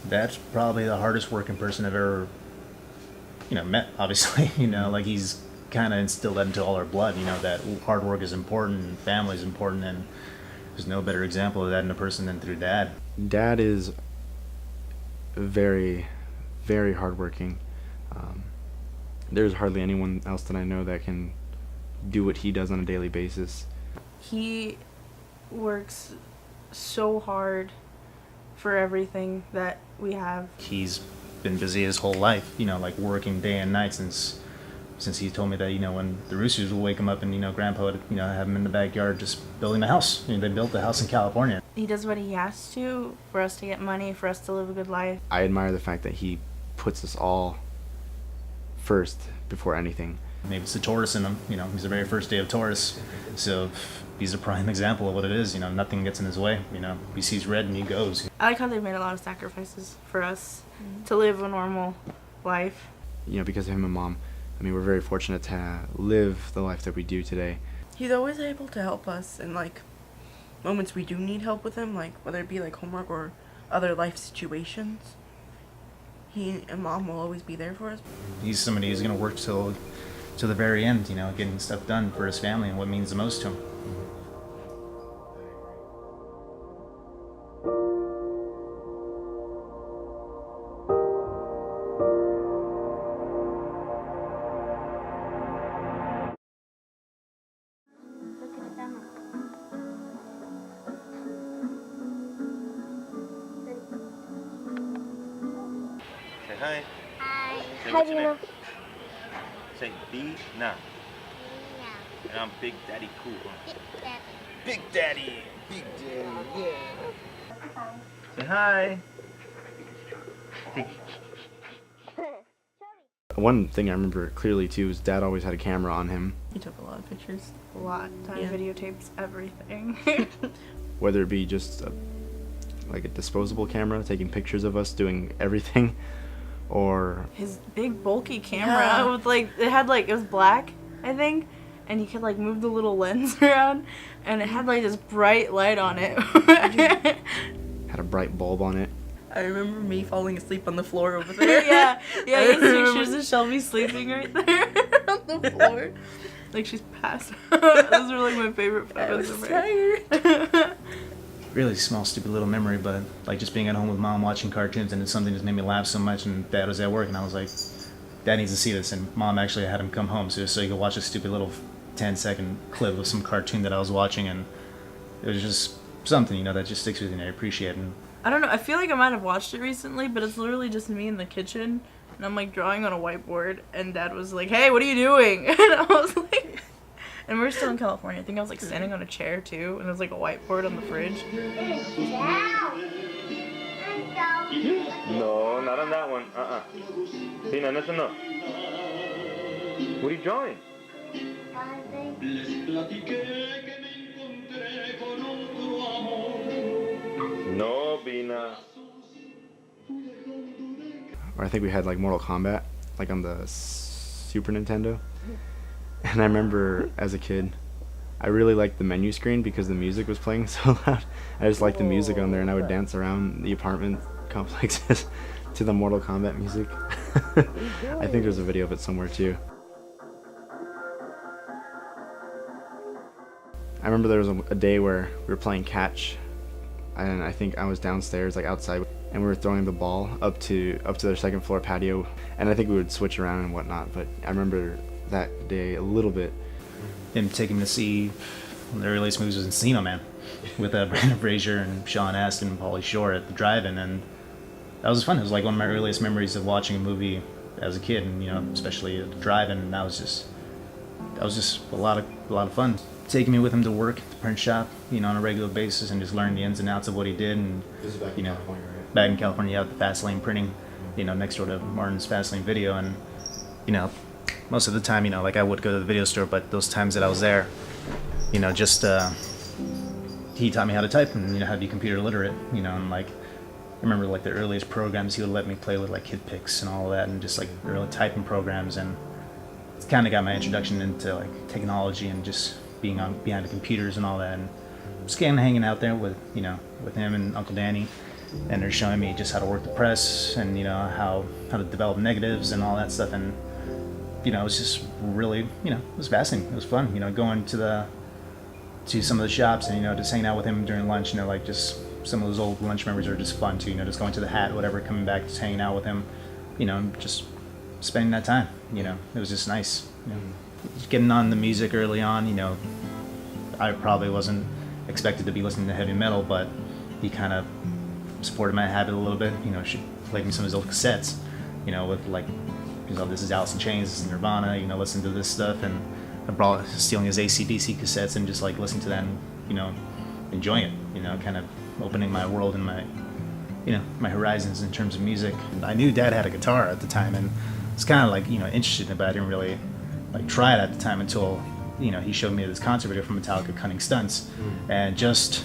That's probably the hardest working person I've ever, met, obviously. Like he's kind of instilled that into all our blood, that hard work is important and family is important, and there's no better example of that in a person than through Dad. Dad is very, very hardworking. There's hardly anyone else that I know that can do what he does on a daily basis. He works so hard for everything that we have. He's been busy his whole life, like working day and night since he told me that, when the roosters would wake him up and, Grandpa would, have him in the backyard just building the house. They built the house in California. He does what he has to for us to get money, for us to live a good life. I admire the fact that he puts us all first before anything. Maybe it's the Taurus in him, he's the very first day of Taurus. So he's a prime example of what it is, nothing gets in his way, he sees red and he goes. I like how they've made a lot of sacrifices for us to live a normal life. Because of him and Mom, we're very fortunate to live the life that we do today. He's always able to help us in moments we do need help with him, whether it be homework or other life situations. He and Mom will always be there for us. He's somebody who's going to work till the very end, getting stuff done for his family and what means the most to him. Say hi. Hi. Say what's your name? Say Bina. Yeah. And I'm Big Daddy Cool. Big Daddy. Big Daddy. Big Daddy, yeah. Say hi. One thing I remember clearly too is Dad always had a camera on him. He took a lot of pictures. A lot. Time Yeah. videotapes everything. Whether it be just a disposable camera taking pictures of us doing everything, or His big bulky camera Yeah. with it was black, I think, and he could move the little lens around, and it had this bright light on it. had a bright bulb on it. I remember me falling asleep on the floor over there. yeah, he has pictures of Shelby sleeping right there on the floor. She's passed out. Those were my favorite I photos was of her. tired. Really small, stupid little memory, but just being at home with Mom watching cartoons, and it's something just made me laugh so much, and Dad was at work, and I was like, Dad needs to see this, and Mom actually had him come home so he could watch a stupid little 10-second clip of some cartoon that I was watching, and it was just something, that just sticks with you, and I appreciate it. And I don't know. I feel like I might have watched it recently, but it's literally just me in the kitchen, and I'm drawing on a whiteboard, and Dad was like, "Hey, what are you doing?" And I was like, and we're still in California. I think I was standing on a chair too, and there was a whiteboard on the fridge. No, not on that one. Bina, no, no. What are you drawing? No, Bina. Or I think we had Mortal Kombat on the Super Nintendo. And I remember as a kid, I really liked the menu screen because the music was playing so loud. I just liked the music on there, and I would dance around the apartment complexes to the Mortal Kombat music. I think there's a video of it somewhere too. I remember there was a day where we were playing catch, and I think I was downstairs outside, and we were throwing the ball up to their second floor patio, and I think we would switch around and whatnot, but I remember that day a little bit. him taking to see one of the earliest movies was Encino Man with Brandon Fraser and Sean Astin and Pauly Shore at the drive-in, and that was fun. It was one of my earliest memories of watching a movie as a kid, and especially at the drive-in, and that was just a lot of fun. Taking me with him to work at the print shop, on a regular basis, and just learning the ins and outs of what he did, and This is back in California, right? back in California, with the Fast Lane printing, next door to Martin's Fast Lane Video, and most of the time, I would go to the video store, but those times that I was there, just he taught me how to type and how to be computer literate, and I remember the earliest programs he would let me play with, KidPix and all of that, and just early typing programs, and it's kind of got my introduction into technology and just being behind the computers and all that, and just kind of hanging out there with with him and Uncle Danny, and they're showing me just how to work the press and how to develop negatives and all that stuff. And it was just really it was fascinating. It was fun going to some of the shops and just hanging out with him during lunch. Like just some of those old lunch memories are just fun too. Just going to the Hat, whatever, coming back, just hanging out with him, just spending that time. It was just nice. Getting on the music early on. I probably wasn't expected to be listening to heavy metal, but he kind of supported my habit a little bit. She played me some of his old cassettes. With like, this is Alice in Chains, this is Nirvana. Listen to this stuff, and I brought stealing his AC/DC cassettes and just like listening to that and enjoying it. Kind of opening my world and my my horizons in terms of music. I knew Dad had a guitar at the time, and I was kind of like interested in it, but I didn't really like try it at the time until he showed me this concert video from Metallica, Cunning Stunts. And just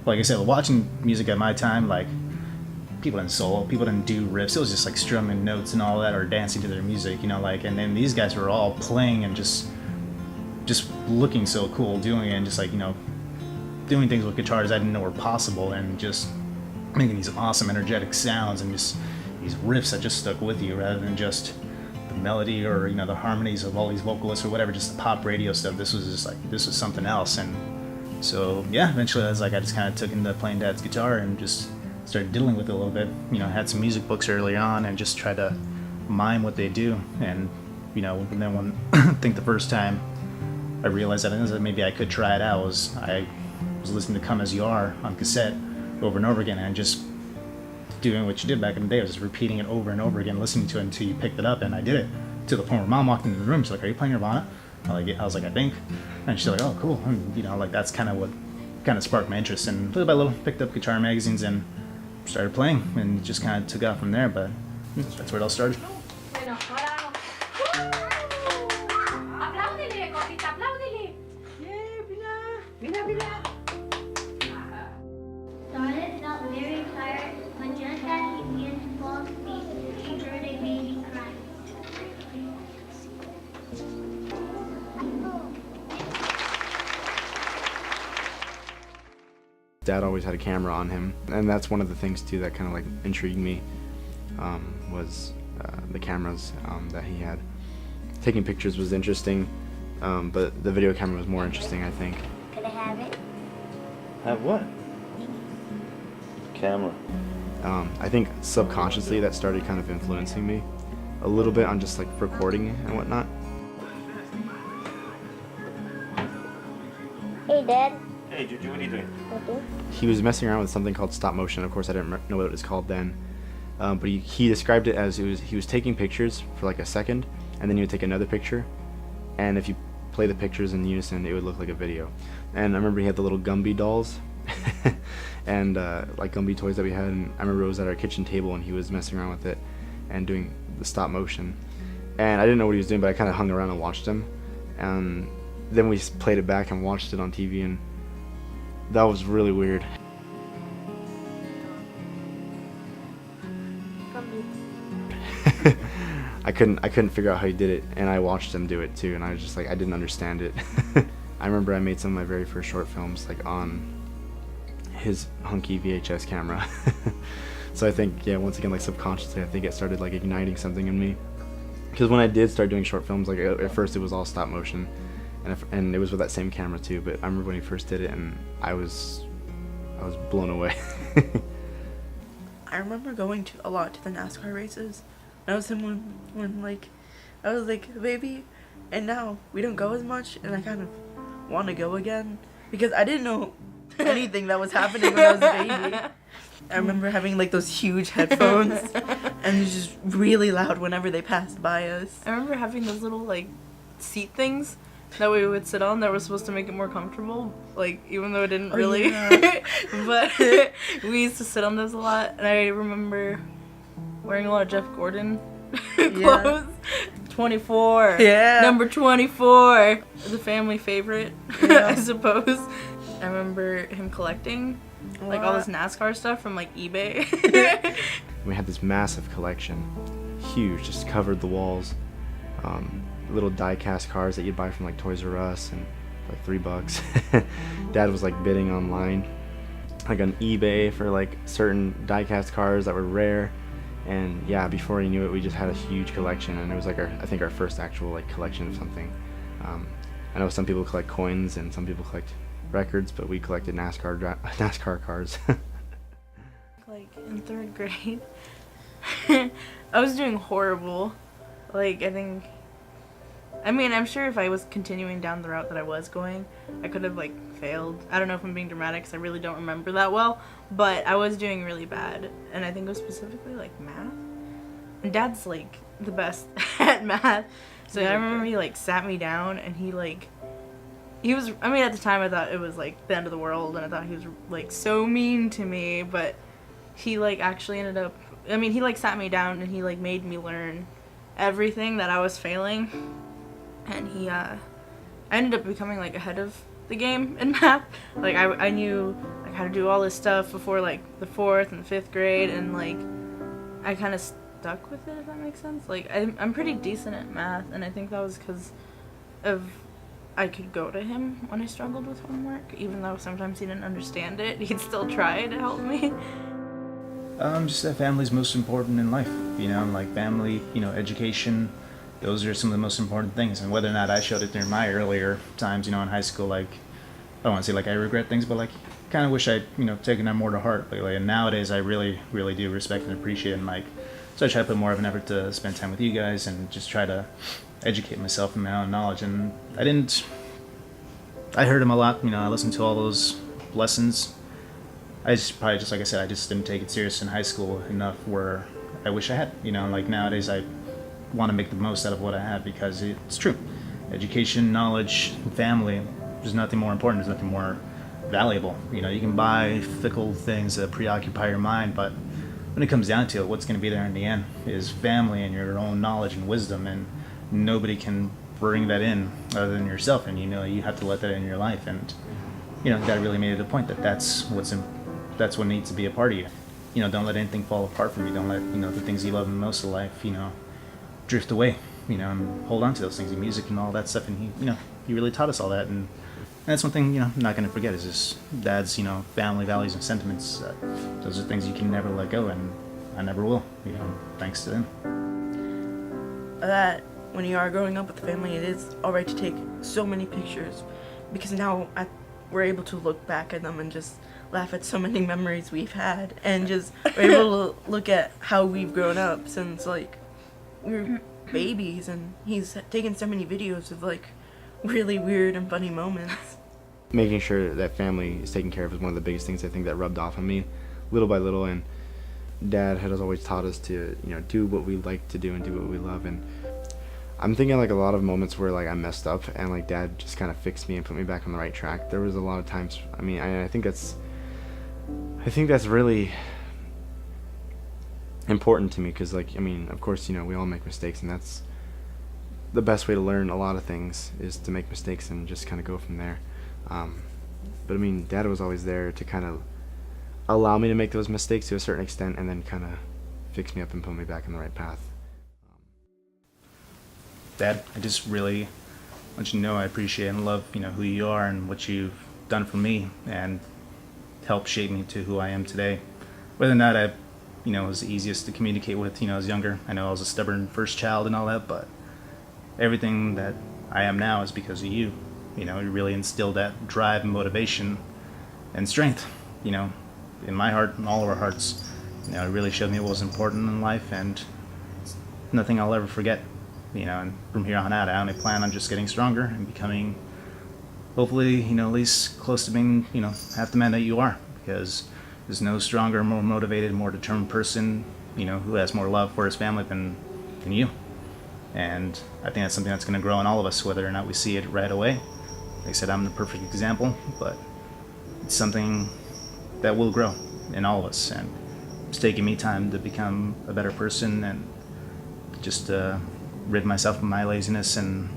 like I said, watching music at my time, like people didn't solo, people didn't do riffs. It was just like strumming notes and all that, or dancing to their music. And then these guys were all playing and just looking so cool doing it, and just like doing things with guitars I didn't know were possible, and just making these awesome energetic sounds and just these riffs that just stuck with you rather than just the melody or the harmonies of all these vocalists or whatever, just the pop radio stuff. This was something else. And so eventually I just kind of took into playing Dad's guitar and just started diddling with it a little bit. I had some music books early on and just tried to mime what they do. And and then when I think the first time I realized that maybe I could try it out I was listening to Come As You Are on cassette over and over again, and just doing what you did back in the day. I was just repeating it over and over again, listening to it until you picked it up. And I did it to the point where Mom walked into the room. She's like, "Are you playing Nirvana?" I was like, "I think." And she's like, "Oh, cool." And like that's kind of what kind of sparked my interest. And little by little, picked up guitar magazines and started playing, and just kind of took off from there. But that's where it all started. Bueno, ahora. Apláudele, Cosita, apláudele. Mira. Started felt very tired, but just as he began to fall asleep, he heard a baby cry. Dad always had a camera on him, and that's one of the things too that kind of like intrigued me, was the cameras that he had. Taking pictures was interesting, but the video camera was more interesting, I think. Could I have it? Have what? Camera. I think subconsciously that started kind of influencing me a little bit on just like recording and whatnot. Hey, Dad. Hey, Juju, what are you doing? He was messing around with something called stop motion. Of course, I didn't know what it was called then, but he described it as he was taking pictures for like a second, and then he would take another picture, and if you play the pictures in unison, it would look like a video. And I remember he had the little Gumby dolls and like Gumby toys that we had, and I remember it was at our kitchen table and he was messing around with it and doing the stop motion, and I didn't know what he was doing, but I kind of hung around and watched him. And then we played it back and watched it on TV, and that was really weird. I couldn't figure out how he did it, and I watched him do it too, and I was just like, I didn't understand it. I remember I made some of my very first short films like on his hunky VHS camera. So I think, once again, like subconsciously, I think it started like igniting something in me. Because when I did start doing short films, like at first it was all stop motion, and it was with that same camera too. But I remember when he first did it, and I was blown away. I remember going a lot to the NASCAR races. I was him when like I was like a baby, and now we don't go as much, and I kind of want to go again because I didn't know anything that was happening when I was a baby. I remember having like those huge headphones and it was just really loud whenever they passed by us. I remember having those little like seat things that we would sit on that were supposed to make it more comfortable, like even though it didn't really. Yeah. But we used to sit on those a lot, and I remember wearing a lot of Jeff Gordon clothes. 24. Yeah. Number 24. The family favorite, Yeah. I suppose. I remember him collecting like all this NASCAR stuff from like eBay. We had this massive collection, huge, just covered the walls. Little die-cast cars that you'd buy from like Toys R Us and like $3. Dad was like bidding online, like on eBay for like certain die-cast cars that were rare. And yeah, before you knew it, we just had a huge collection, and it was like I think our first actual like collection of something. I know some people collect coins and some people collect records, but we collected NASCAR cars. Like in 3rd grade, I was doing horrible. Like I'm sure if I was continuing down the route that I was going, I could have like failed. I don't know if I'm being dramatic because I really don't remember that well, but I was doing really bad, and I think it was specifically like math. And Dad's like the best at math, so I remember he like sat me down and he was. I mean, at the time I thought it was like the end of the world, and I thought he was like so mean to me, but he like actually ended up. I mean, he like sat me down and he like made me learn everything that I was failing. And I ended up becoming like ahead of the game in math. Like I knew like how to do all this stuff before like the 4th and 5th grade, and like I kind of stuck with it, if that makes sense. Like I'm pretty decent at math, and I think that was because of I could go to him when I struggled with homework, even though sometimes he didn't understand it. He'd still try to help me. Just that family's most important in life, like family, education. Those are some of the most important things, and whether or not I showed it during my earlier times, in high school, like, I don't want to say like I regret things, but like, kind of wish I'd, taken that more to heart lately. And nowadays, I really, really do respect and appreciate it. And like, so I try to put more of an effort to spend time with you guys and just try to educate myself in my own knowledge. And I heard him a lot. I listened to all those lessons. I just probably just like I said, I just didn't take it serious in high school enough where I wish I had. Like nowadays I want to make the most out of what I have, because it's true. Education, knowledge, family, there's nothing more important, there's nothing more valuable. You can buy fickle things that preoccupy your mind, but when it comes down to it, what's going to be there in the end is family and your own knowledge and wisdom, and nobody can bring that in other than yourself, and you have to let that in your life. And Dad really made it a point that that's what needs to be a part of you. Don't let anything fall apart from you. Don't let the things you love most in life drift away, and hold on to those things, the music and all that stuff. And he really taught us all that, and that's one thing I'm not going to forget is just Dad's family values and sentiments. Those are things you can never let go, and I never will, thanks to them. That when you are growing up with the family, it is alright to take so many pictures, because now we're able to look back at them and just laugh at so many memories we've had, and just we're able to look at how we've grown up since like we were babies. And he's taken so many videos of like really weird and funny moments. Making sure that family is taken care of is one of the biggest things I think that rubbed off on me little by little. And Dad has always taught us to do what we like to do and do what we love. And I'm thinking like a lot of moments where like I messed up and like Dad just kind of fixed me and put me back on the right track. There was a lot of times, I think that's really important to me, because like of course we all make mistakes, and that's the best way to learn a lot of things, is to make mistakes and just kind of go from there. But Dad was always there to kind of allow me to make those mistakes to a certain extent, and then kind of fix me up and put me back on the right path. Dad, I just really want you to know I appreciate and love who you are and what you've done for me and helped shape me to who I am today. Whether or not I was the easiest to communicate with I was younger. I know I was a stubborn first child and all that, but everything that I am now is because of you. You really instilled that drive and motivation and strength in my heart and all of our hearts. It really showed me what was important in life, and it's nothing I'll ever forget. And from here on out, I only plan on just getting stronger and becoming, hopefully, at least close to being, half the man that you are. Because there's no stronger, more motivated, more determined person, who has more love for his family than you. And I think that's something that's going to grow in all of us, whether or not we see it right away. Like I said, I'm the perfect example, but it's something that will grow in all of us. And it's taken me time to become a better person and just rid myself of my laziness and,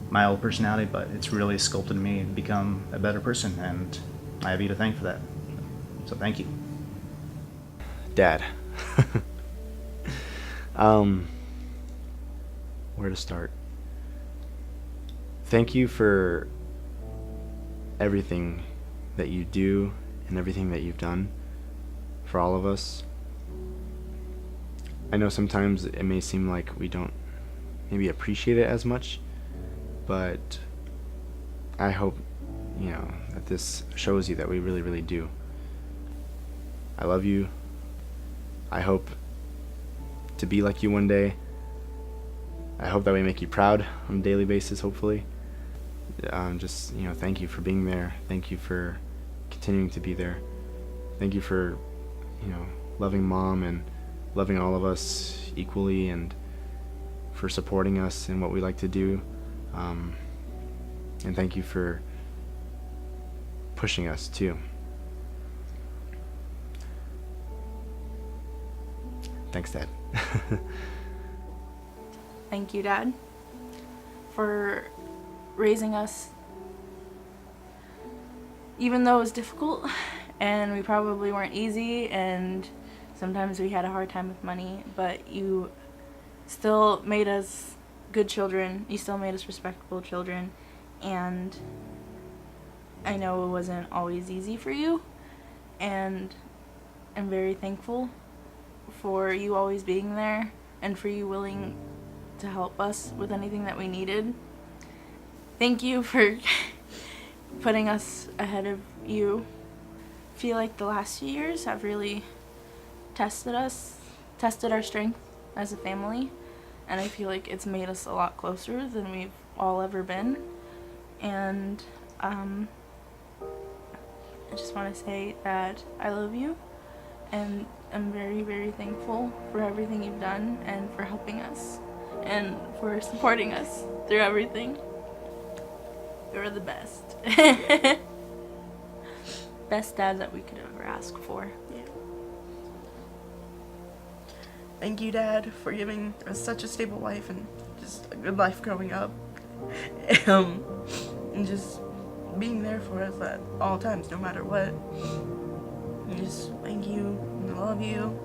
my old personality, but it's really sculpted me to become a better person, and I have you to thank for that. So thank you. Dad. Where to start? Thank you for everything that you do and everything that you've done for all of us. I know sometimes it may seem like we don't maybe appreciate it as much, but I hope, that this shows you that we really, really do. I love you. I hope to be like you one day. I hope that we make you proud on a daily basis, hopefully. Just, thank you for being there. Thank you for continuing to be there. Thank you for, loving Mom and loving all of us equally, and for supporting us in what we like to do. And thank you for pushing us too. Thanks, Dad. Thank you, Dad, for raising us, even though it was difficult and we probably weren't easy and sometimes we had a hard time with money, but you still made us good children. You still made us respectable children, and I know it wasn't always easy for you, and I'm very thankful for you always being there and for you willing to help us with anything that we needed. Thank you for putting us ahead of you. I feel like the last few years have really tested our strength as a family, and I feel like it's made us a lot closer than we've all ever been. And I just want to say that I love you, and I'm very, very thankful for everything you've done and for helping us and for supporting us through everything. You're the best. Best dad that we could ever ask for. Yeah. Thank you, Dad, for giving us such a stable life and just a good life growing up. And just being there for us at all times, no matter what. And just thank you, and I love you.